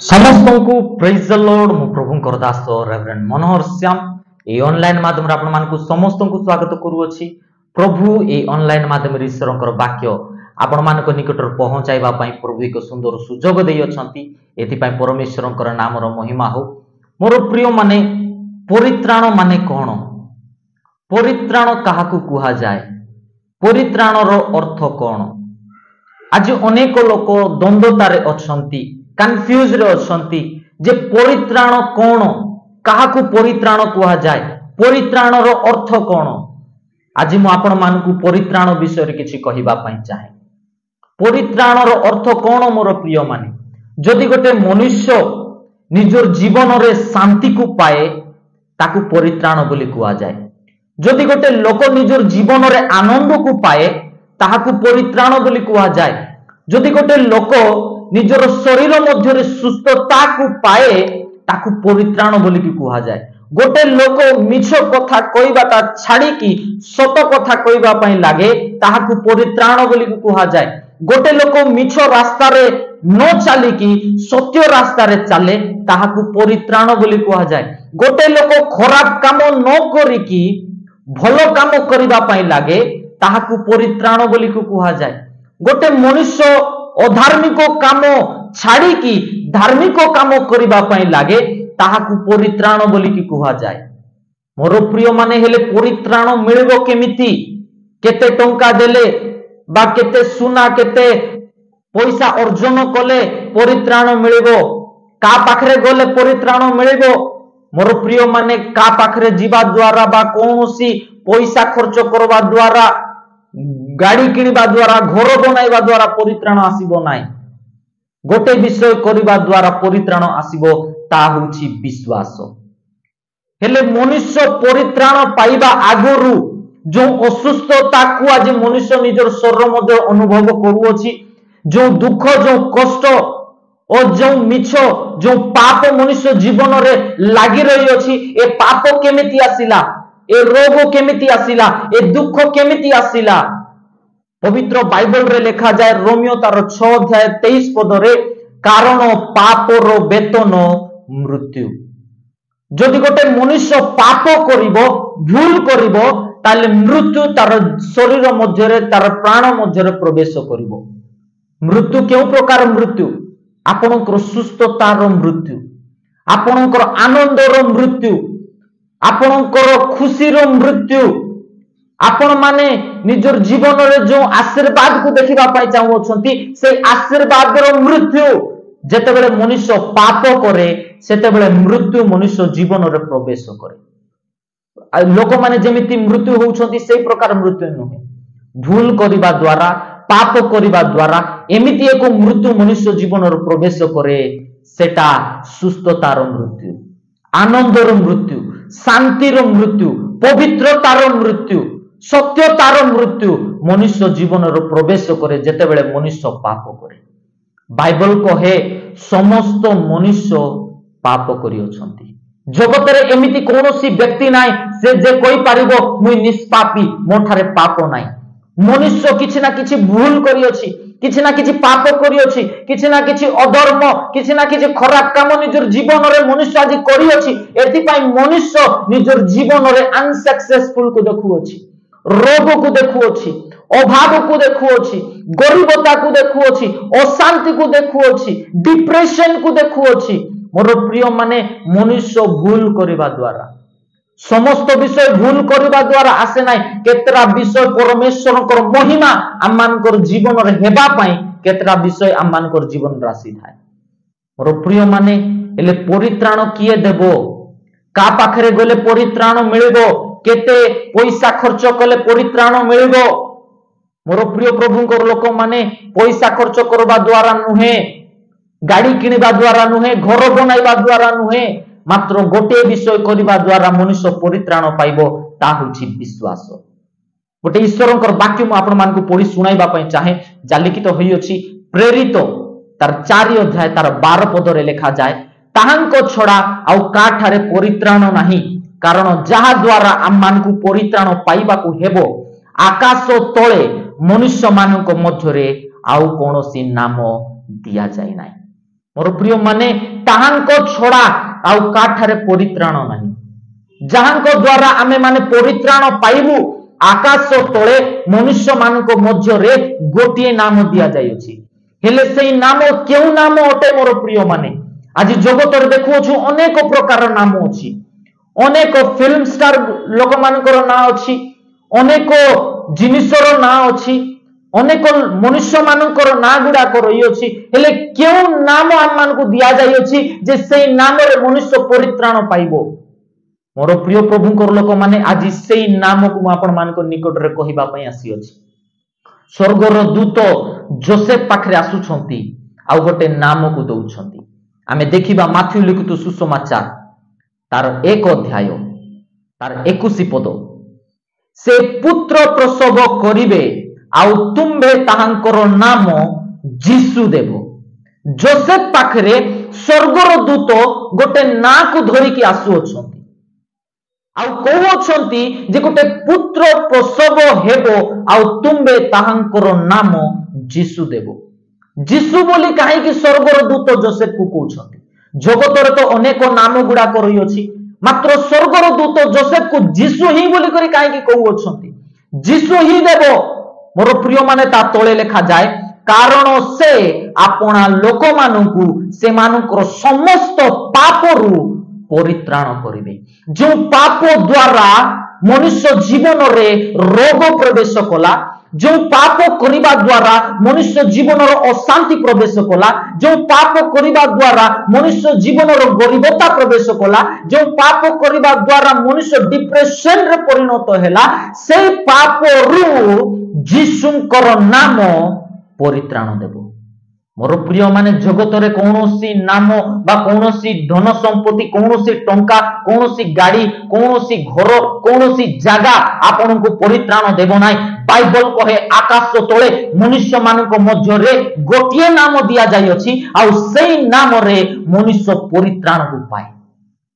समस्त को praise the Lord मु प्रभु दास रेवरेंड मनोहर श्याम ए ऑनलाइन माध्यम रे आपण मानकु समस्त को स्वागत करूछि। प्रभु ए ऑनलाइन माध्यम रे ईश्वरकर वाक्य आपण मानक निकट पहुंचाइबा पई प्रभु एक सुंदर सुजोग देई अछंती। एथि पई परमेश्वरकर नाम रो महिमा हो। मोर प्रिय माने परित्राण माने कोन? परित्राण काहाकु कुहा जाय? परित्राण रो अर्थ कोन? आज अनेक लोक द्वंद्वतारे अछंती, कन्फ्यूज रे अछंती जे परित्राण कोन, काहाकु परित्राण कुहा जाय, परित्राण रो अर्थ कोन। आज मु आपण मानकु परित्राण विषय रे किछि कहिबा पई चाहे। परित्राण रो अर्थ कोन मोर प्रिय माने? जदि गोटे मनुष्य निजर जीवन रे शांति को पाए ताकु परित्राण बोली कुहा जाय। जदि गोटे लोक निजर जीवन रे आनंद को पाए ताहाकु परित्राण बोली कुहा जाय। जदि गोटे लोक निजर शरीर मध्य रे सुस्थता को पाए ताकु परित्राण बोली कुहा जाय। गोटे लोक मिछ कथा कहबाटा छाड़ी की सत कथा कहबा पई लागे ताहाकु परित्राण बोली कुहा जाय। गोटे लोक मिछ रास्ता रे न चली की सत्य रास्ता रे चले ताहाकु परित्राण बोली कुहा जाय। गोटे लोक खराब काम न करी की भलो काम करबा पई लागे ताहाकु परित्राण बोली कुहा जाय। गोटे मनुष्य अधार्मिक काम छाड़ी की धार्मिक काम करबा पई लागे ताहाकु परित्राण बोली कुहा जाय। मोर प्रिय माने हेले परित्राण मिलबो केमिति? केते टंका देले बा केते सुना केते पैसा अर्जन कले परित्राण मिलबो? का पाखरे गले परित्राण मिलबो? मोर प्रिय माने का पाखरे जीवा द्वारा बा कोनोसी पैसा खर्च करबा द्वारा, गाड़ी किनिबा द्वारा, घर बनाइबा द्वारा परित्राण आसीबो नाही। गोटे विषय करिबा द्वारा परित्राण आसीबो, ता होछि विश्वास। हेले मनुष्य परित्राण पाइबा आगरु जो असुस्थता को आज मनुष्य निजर शरीर मध्य अनुभव करूछि, जो दुख, जो कष्ट और जो मिछ, जो पाप मनुष्य जीवन रे लागि रही अछि, ए पाप केमिति आसिला, ए रोग केमिति आसिला, ए दुख केमिति आसिला? पवित्र बाइबल रे लिखा जाए रोमियो तार 6 अध्याय 23 पद रे, कारण पापर वेतन मृत्यु। जदि गोटे मनुष्य पाप करिवो, भूल करिवो, ताले मृत्यु तार शरीर मध्य रे, तार प्राण मध्य रे प्रवेश करिवो। मृत्यु केउ प्रकार मृत्यु? आपनकर सुस्थतार मृत्यु, आपनकर आनंदर मृत्यु, आपनकर खुशीर मृत्यु। आपण माने निजर जीवन रे जो आशीर्वाद को देखिबा पाई चाहू अछंती, से आशीर्वाद रो मृत्यु जेतेबेले मनुष्य पाप करे सेतेबेले मृत्यु मनुष्य जीवन रे प्रवेश करे। लोक माने जेमिति मृत्यु होउछंती से प्रकार मृत्यु नहे। भूल करिबा द्वारा, पाप करिबा द्वारा एमिति एक मृत्यु मनुष्य जीवन रे प्रवेश करे, सेटा सुस्थतार मृत्यु, आनंदर मृत्यु, शांतिर मृत्यु, पवित्रतार मृत्यु, सत्यतार मृत्यु मनुष्य जीवन रो प्रवेश करे जेतेबेले मनुष्य पाप करे। बाइबल कहे समस्त मनुष्य पाप करि अछंती। जगत रे एमिति कोनोसी व्यक्ति नाइ से जे कहि पारिबो मुई निष्पापी, मोठारे पाप नाइ। मनुष्य किछि ना किछि भूल करि अछि, किछि ना किछि पाप करि अछि, किछि ना किछि अधर्म, किछि ना किछि खराब काम निजर जीवन रे मनुष्य आज करि अछि। एथि पई मनुष्य निजर जीवन रे अनसक्सेसफुल को देखु अछि, रोग को देखु अछि, अभाव को देखु अछि, गरीबता को देखु अछि, अशांति को देखु अछि, डिप्रेशन को देखु अछि। मोर प्रिय माने मनुष्य भूल करिबा द्वारा, समस्त विषय भूल करिबा द्वारा आसे नाही। केतरा विषय परमेश्वरकर महिमा आमानकर जीवन रे हेबा पई केतरा विषय आमानकर जीवन राशि थाए। मोर प्रिय माने एले परित्राण किए देबो? का पाखरे गले परित्राण मिलिबो? केते पैसा खर्च कले परित्राण मिलिबो? मोर प्रिय प्रभुंकर लोक माने पैसा खर्च करबा द्वारा नुहे, गाड़ी किनिबा द्वारा नुहे, घर बनाइबा द्वारा नुहे, मात्र गोटे विषय करिबा द्वारा मनुष्य परित्राण पाइबो, ता होछि विश्वास। गोटे ईश्वरंकर वाक्य मु आपण मानकु पढि सुनाइबा पई चाहे, जा लिखित होई अछि प्रेरित तार 4 अध्याय तार 12 पद रे लिखा जाय, ताहांको छडा आउ काठारे परित्राण नाही, कारण जहा द्वारा आम मानकु परित्राण पाइबा को हेबो आकाश तळे मनुष्य मानक मध्यरे आउ कोनोसी नाम दिया जाय नाही। मोर प्रिय माने ताहांको छड़ा आउ काठारे परित्राण नाही, जहांको द्वारा आमे माने परित्राण पाइबु आकाश तले मनुष्य मानक मध्यरे गोटिए नाम दिया जायछि। हेले सेई नाम केउ नाम अटे मोर प्रिय माने? आज जगतर देखुछु अनेक प्रकार नाम अछि, अनेक फिल्म स्टार लोक मानकर ना अछि, अनेक जिनिसर ना अछि, अनेक मनुष्य मानकर ना गुडा रही अछि। हेले केउ नाम आम मानकु दिया जाय अछि जे सेई नाम रे मनुष्य परित्राण पाइबो? मोर प्रिय प्रभुंकर लोक माने आज सेई नाम को आपण मानकर निकट रे कहिबा पई आसी अछि। स्वर्गर दूत जोसेफ पाखरे आसुछंती आउ गोटे नाम को दउछंती। आमे देखिबा माथ्यू लिखित सुसमाचार तार 1 अध्याय तार 21 पद, से पुत्र प्रसव करिवे आउ तुम्बे ताहांकर नाम जीसु देव। जोसेफ पाखरे स्वर्गर दूत गोटे ना को धरिकी आसुछंती आउ कहउछंती जे गोटे पुत्र प्रसव हेबो आउ तुम्बे ताहांकर नाम जीसु देव। जीसु बोली काहे कि स्वर्गर दूत जोसेफ को कहउछंती? जगतर तो अनेक नाम गुडा रही अछि, मात्र स्वर्गर दूत जोसेफ को जीसु ही बोली करी काहे कि कहउछंती? जीसु ही देव। मोर प्रिय माने ता तळे लेखा जाय, कारण से आपणा लोक मानकु से मानकर समस्त पापरु परित्राण करिवे। जो पाप द्वारा मनुष्य जीवन रे रोग प्रवेश कला, जो पाप करिबा द्वारा मनुष्य जीवन अशांति प्रवेश कला, जो पाप करिबा द्वारा मनुष्य जीवन गरीबता प्रवेश कला, जो पाप करिबा द्वारा मनुष्य डिप्रेशन रे परिणत हैला, से पाप रु जीसुंकर नाम परित्राण देबो। मोर प्रिय माने जगतरे कौनसी नाम बा कौनसी धन संपत्ति, कौनसी टंका, कौनसी गाड़ी, कौनसी घर, कौनसी जगह आपन को परित्राण देबो नाही। बाइबल कहे आकाश तले मनुष्य मानक मध्य रे गोटिए नाम दिया जाय अछि आउ सेई नाम रे मनुष्य परित्राण को पाए।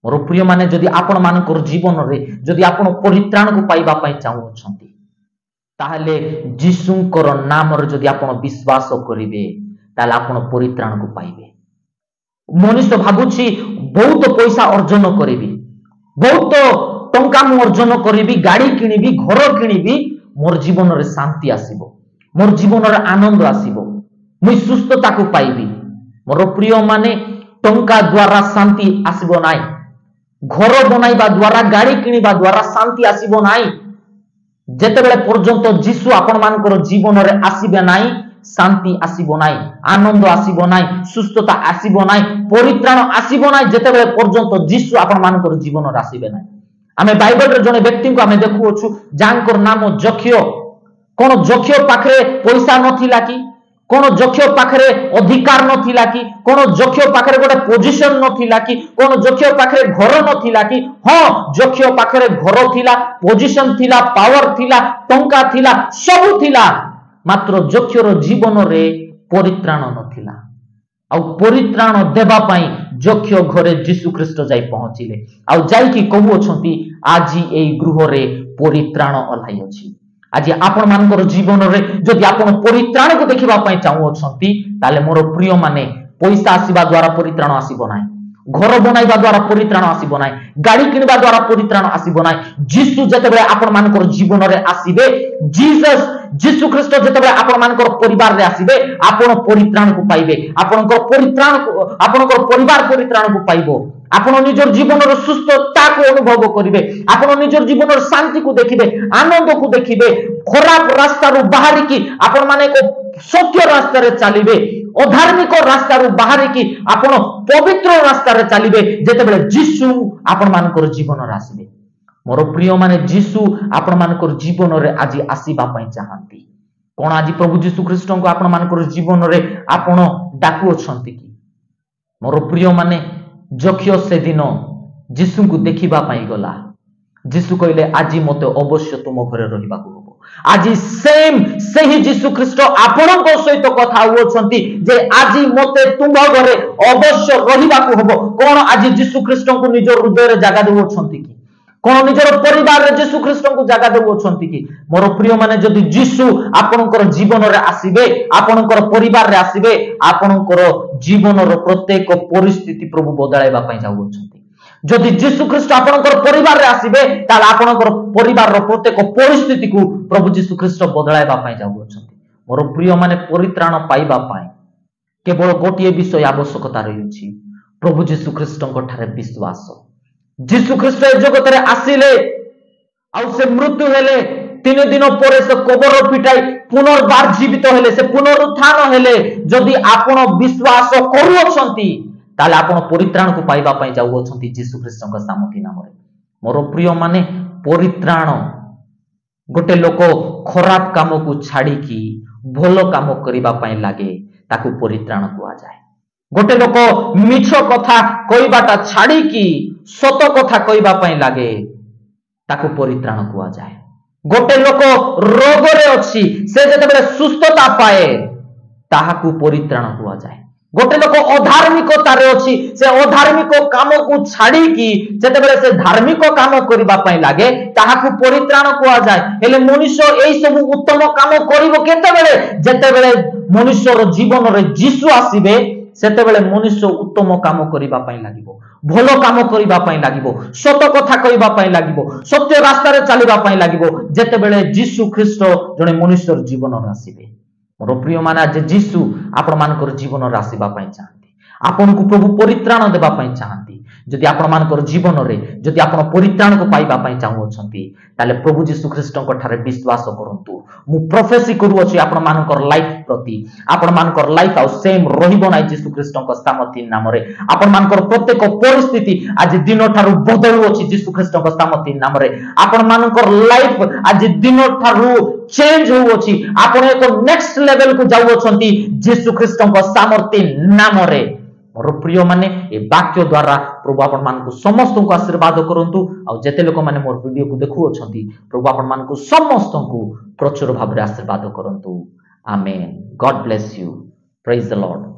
मोर प्रिय माने जदि आपण मानकर जीवन रे जदि आपण परित्राण को पाइबा पई चाहू अछंती, ताहले जीसुंकर नाम रे जदि आपण विश्वास करिवे ताले आपण परित्राण को पाइबे। मनुष्य भाबुछि बहुत पैसा अर्जन करिबी, बहुत टंका मु अर्जन करिबी, गाड़ी किनिबी, घर किनिबी, मोर जीवन रे शांति आसीबो, मोर जीवन रे आनंद आसीबो, मुई सुस्थता को पाइबी। मोर प्रिय माने टंका द्वारा शांति आसीबो नाही, घर बनाइबा द्वारा, गाड़ी किनिबा द्वारा शांति आसीबो नाही। जेतेबेले पर्यंत जीसु आपण मानकर जीवन रे आसीबे नाही, शांति आसीबो नाही, आनंद आसीबो नाही, सुस्थता आसीबो नाही, परित्राण आसीबो नाही, जेतेबेले पर्यंत जीसु आपण मानकर जीवन रे आसीबे नाही। आमे बाइबल रे जने व्यक्ति को आमे देखु अछु जानकर नाम जक्ष्य। कोन जक्ष्य पाखरे पैसा नथिला कि, कोन जक्ष्य पाखरे अधिकार नथिला कि, कोन जक्ष्य पाखरे गोटे पोजीशन नथिला कि, कोन जक्ष्य पाखरे घर नथिला कि? हां, जक्ष्य पाखरे घर थिला, पोजीशन थिला, पावर थिला, टंका थिला, सब थिला, मात्र जक्ष्यर जीवन रे परित्राण नथिला। आउ परित्राण देबा पई जक्ष्य घरे जीसु ख्रीष्ट जाई पहुंचिले आउ जाई कि कहू अछंती आजी एई गृह रे परित्राण अलाई अछि। आज आपण मानकर जीवन रे जदि आपण परित्राण को देखिबा पई चाहू अछंती, ताले मोर प्रिय माने पैसा आसीबा द्वारा परित्राण आसीबो नाही, घर बनाइबा द्वारा परित्राण आसीबो नाही, गाड़ी किनिबा द्वारा परित्राण आसीबो नाही। जीसु जेतेबेले आपण मानकर जीवन रे आसीबे, जीसु ख्रीष्ट जेतेबेले आपण मानकर परिवार रे आसीबे, आपण परित्राण को पाइबे, आपणकर परित्राण को, आपणकर परिवार परित्राण को पाइबो। आपण निजर जीवन रो सुस्थता को अनुभव करिवे, आपण निजर जीवन रो शांति को देखिबे, आनंद को देखिबे, खराब रास्ता रो बाहरी की आपण माने को सत्य रास्ता रे चलिबे, अधार्मिक रास्ता रो बाहरी की आपण पवित्र रास्ता रे चलिबे, जेतेबेले जीसु आपण मानकर जीवन रे आसीबे। मोर प्रिय माने जीसु आपण मानकर जीवन रे आज आसीबा पई चाहंती। कोन आज प्रभु जीसु ख्रीष्ट को आपण मानकर जीवन रे आपण डाकु अछंती कि? मोर प्रिय माने जक्ष्य से दिन जीसु को देखिबा पई गला, जीसु कहले आज मते अवश्य तुम घरे रहिबा को हबो। आज सेम सही जीसु ख्रीष्ट आपण को सहित कथा होछंती जे आज मते तुम घरे अवश्य रहिबा को हबो। कोन आज जीसु ख्रीष्ट को निज हृदय रे जागा देउछंती कि? কোন নিজের পরিবারে যীশু খ্রিস্টଙ୍କୁ জায়গা দেউছন্তি কি মোর প্রিয় মানে যদি যীশু আপনকৰ জীবনরে আসিবে আপনকৰ পরিবারে আসিবে আপনকৰ জীবনর প্রত্যেক পরিস্থিতি প্রভু বদলাইবা পাই যাউছন্তি যদি যীশু খ্রিস্ট আপনকৰ পরিবারে আসিবে তাহলে আপনকৰ পরিবারৰ প্রত্যেক পরিস্থিতি কু প্রভু যীশু খ্রিস্ট বদলাইবা পাই যাউছন্তি মোর প্রিয় মানে পরিত্রাণ পাইবা পাই কেবল গোটিয়ে বিষয় আবশ্যকতা রয়েছে প্রভু যীশু খ্রিস্টଙ୍କ ঠারে বিশ্বাস যীশু খ্রিস্ট এই জগতরে আসিলে আউ সে মৃত্যু হেলে 3 দিন পরে সে কবর ফিটাই পুনর্বার জীবিত হেলে সে পুনরুত্থান হেলে যদি আপন বিশ্বাস করুছন্তি তাহলে আপন পরিত্রাণକୁ পাইবা পাই যাউছন্তি যীশু খ্রিস্টଙ୍କ সামর্থ্য নামରେ মোর প্রিয় মানে পরিত্রাণ গোটে লোক খরাপ কামକୁ ছাড়িকি ভাল কাম করিবা পাই লাগে তাকু পরিত্রাণ কুয়া যায় গোটে লোক মিছ কথা কইবাটা ছাড়িকি সত কথা কইবা পাই লাগে তাকু পরিত্রাণ কুয়া যায় গোটে লোক রোগরে অছি সে যেতেবেলে সুস্থতা পায়ে তাহাকু পরিত্রাণ কুয়া যায় গোটে লোক অধার্মিকতারে অছি সে অধার্মিক কামকু ছাড়িকি যেতেবেলে সে ধার্মিক কাম করিবা পাই লাগে তাহাকু পরিত্রাণ কুয়া যায় হেলে মনুষ্য এই সব উত্তম কাম করিব কেতেবেলে যেতেবেলে মনুষ্যর জীবনরে যীশু আসিবে সেতেবেলে মনুষ্য উত্তম কাম করিবা পাই লাগিব ভাল কাম করিবা পাই লাগিব সত কথা কইবা পাই লাগিব সত্য রাস্তারে চালিবা পাই লাগিব যেতেবেলে যীশু খ্রিস্ট জনে মনুষ্যর জীবনরে আসিবে মোর প্রিয় মানে যে যীশু আপন মানকৰ জীবনরে আসিবা পাই চাহান্তি আপনকু প্রভু পরিত্রাণ দেবা পাই চাহান্তি যদি আপন মানকৰ জীবনরে যদি আপন পরিত্রাণকু পাইবা পাই চাহুছন্তি তাহলে প্রভু যীশু খ্রিস্টଙ୍କ ঠারে বিশ্বাস করন্তু মু প্রফেসি করুছি আপন মানকৰ লাইফ প্রতি আপন মানকৰ লাইফ আউ সেম রহিব নাই যীশু খ্রিস্টଙ୍କ সামর্থ্য নামরে আপন মানকৰ প্রত্যেক পরিস্থিতি আজ দিন ঠারু বদলুছি যীশু খ্রিস্টଙ୍କ সামর্থ্য নামরে আপন মানকৰ লাইফ আজ দিন ঠারু চেঞ্জ হোউছি আপন এক নেক্সট লেভেল কু যাউছন্তি যীশু খ্রিস্টଙ୍କ সামর্থ্য নামরে मोर प्रिय माने ए वाक्य द्वारा प्रभु आपण मानकु समस्त को आशीर्वाद करंतु आ जेते लोक माने मोर वीडियो को देखु अछंती प्रभु आपण मानकु समस्त को प्रचुर भाबरे आशीर्वाद करंतु amen God bless you praise the Lord.